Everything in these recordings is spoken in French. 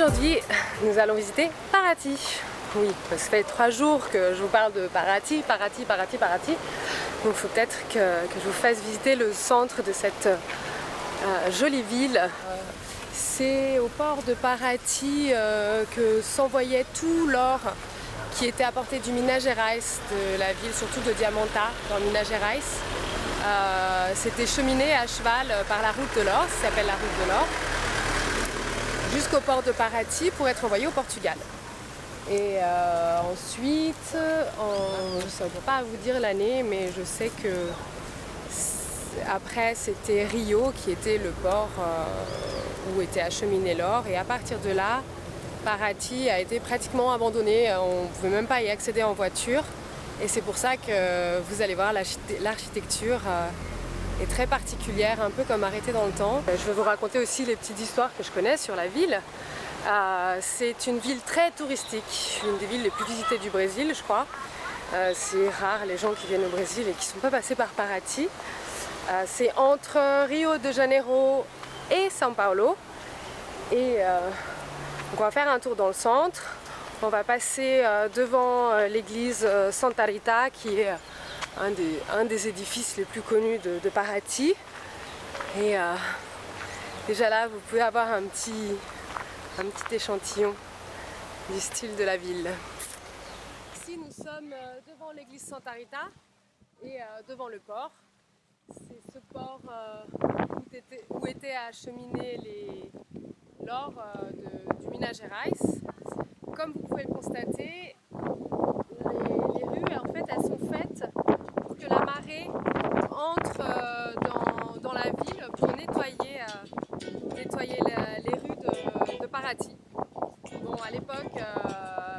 Aujourd'hui, nous allons visiter Paraty. Oui, ça fait 3 jours que je vous parle de Paraty. Donc il faut peut-être que je vous fasse visiter le centre de cette jolie ville. C'est au port de Paraty que s'envoyait tout l'or qui était apporté du Minas Gerais, de la ville, surtout de Diamanta, dans Minas Gerais. C'était cheminé à cheval par la route de l'or, ça s'appelle la route de l'or, jusqu'au port de Paraty pour être envoyé au Portugal. Et ensuite, je ne saurais pas vous dire l'année, mais je sais que après c'était Rio qui était le port où était acheminé l'or, et à partir de là, Paraty a été pratiquement abandonné, on ne pouvait même pas y accéder en voiture, et c'est pour ça que vous allez voir l'architecture est très particulière, un peu comme arrêtée dans le temps. Je vais vous raconter aussi les petites histoires que je connais sur la ville. C'est une ville très touristique, une des villes les plus visitées du Brésil, je crois. C'est rare les gens qui viennent au Brésil et qui ne sont pas passés par Paraty. C'est entre Rio de Janeiro et São Paulo. Et donc on va faire un tour dans le centre. On va passer devant l'église Santa Rita, qui est un des édifices les plus connus de Paraty. Et déjà là, vous pouvez avoir un petit échantillon du style de la ville. Ici, nous sommes devant l'église Santa Rita et devant le port. C'est ce port où étaient acheminés l'or du Minas Gerais. Comme vous pouvez le constater, les rues, en fait, elles sont faites pour que la marée entre dans la ville pour nettoyer les rues de Paraty. Bon, à l'époque,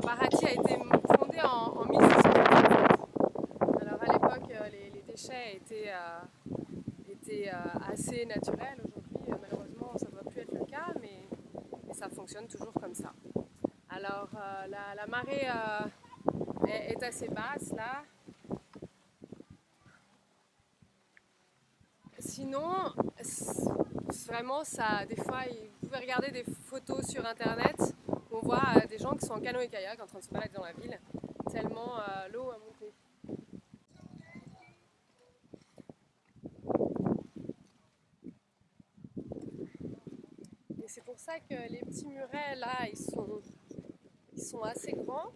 Paraty a été fondée en 1637. Alors à l'époque, les déchets étaient assez naturels. Aujourd'hui, malheureusement, ça ne doit plus être le cas, mais ça fonctionne toujours comme ça. Alors la marée est assez basse là. Sinon, vraiment, des fois, vous pouvez regarder des photos sur internet où on voit des gens qui sont en canoë et kayak en train de se balader dans la ville, tellement l'eau a monté. Et c'est pour ça que les petits murets là, ils sont assez grands,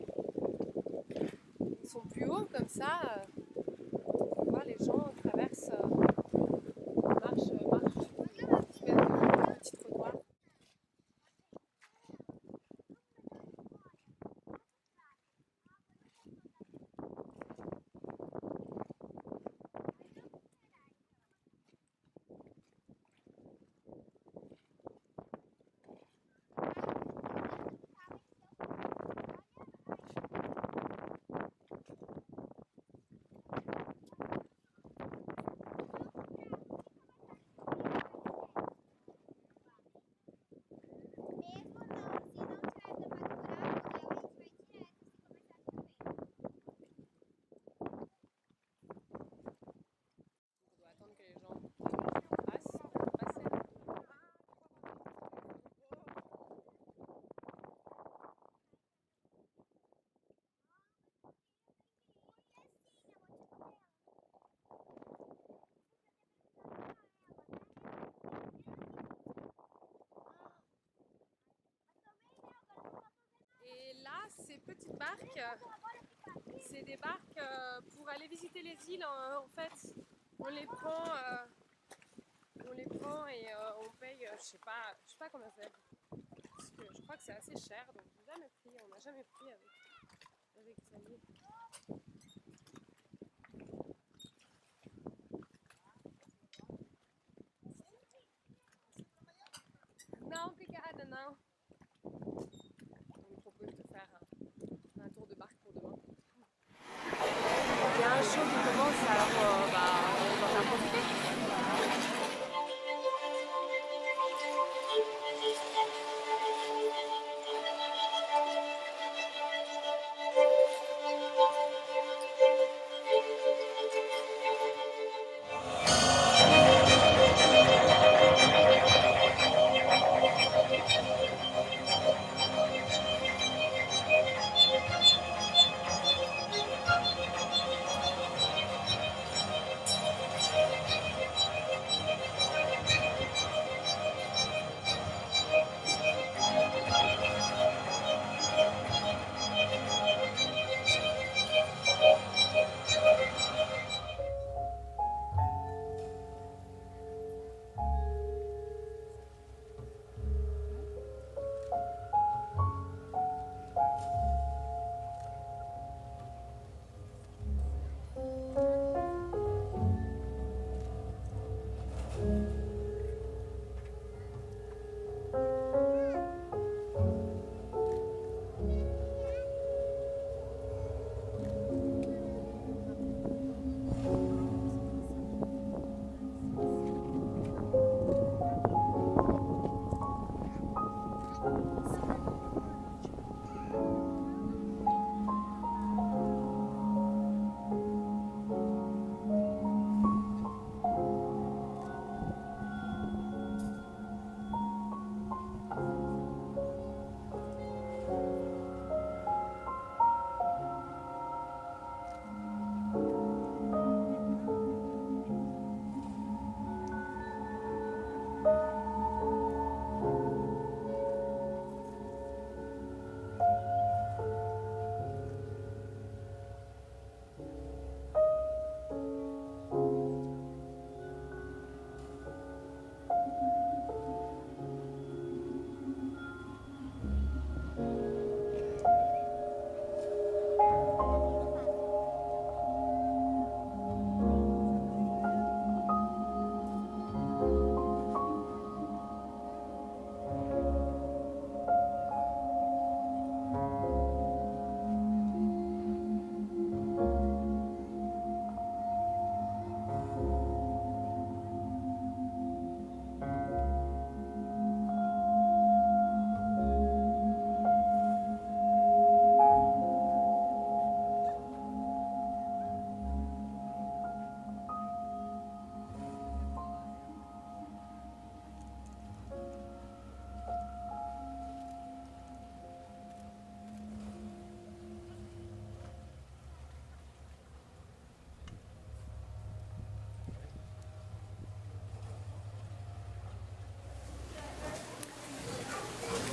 ils sont plus hauts comme ça. On voit les gens traversent, marchent une espèce de petit trottoir. Et là, ces petites barques, c'est des barques pour aller visiter les îles. En fait, on les prend et on paye, je sais pas combien c'est. Parce que je crois que c'est assez cher, donc on n'a jamais pris avec Samy. Não, obrigada, não. On me propose de faire un tour de barque pour demain. Il y a un show qui commence, alors on va en profiter.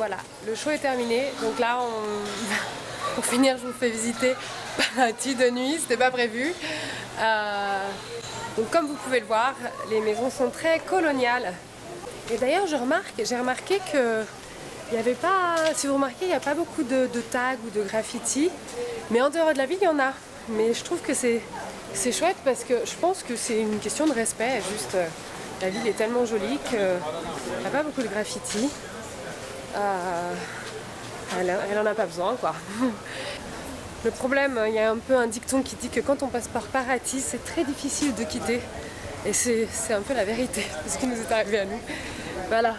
voilà, le show est terminé. Donc là, pour finir, je vous fais visiter Paraty de nuit, c'était pas prévu. Donc comme vous pouvez le voir, les maisons sont très coloniales. Et d'ailleurs, j'ai remarqué que il n'y avait pas, si vous remarquez, il n'y a pas beaucoup de tags ou de graffitis. Mais en dehors de la ville, il y en a. Mais je trouve que c'est chouette parce que je pense que c'est une question de respect. Juste, la ville est tellement jolie qu'il n'y a pas beaucoup de graffitis. Elle en a pas besoin, quoi. Le problème, il y a un peu un dicton qui dit que quand on passe par Paraty, c'est très difficile de quitter. Et c'est un peu la vérité, ce qui nous est arrivé à nous. Voilà.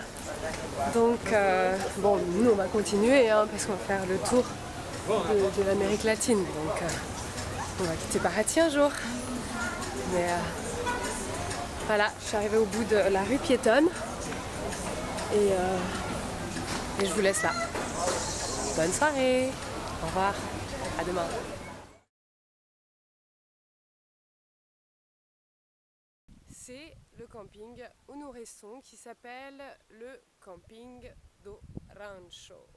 Donc, bon, nous on va continuer hein, parce qu'on va faire le tour de l'Amérique latine. Donc, on va quitter Paraty un jour. Mais voilà, je suis arrivée au bout de la rue piétonne. Et je vous laisse là. Bonne soirée. Au revoir. À demain. C'est le camping où nous restons qui s'appelle le camping do Rancho.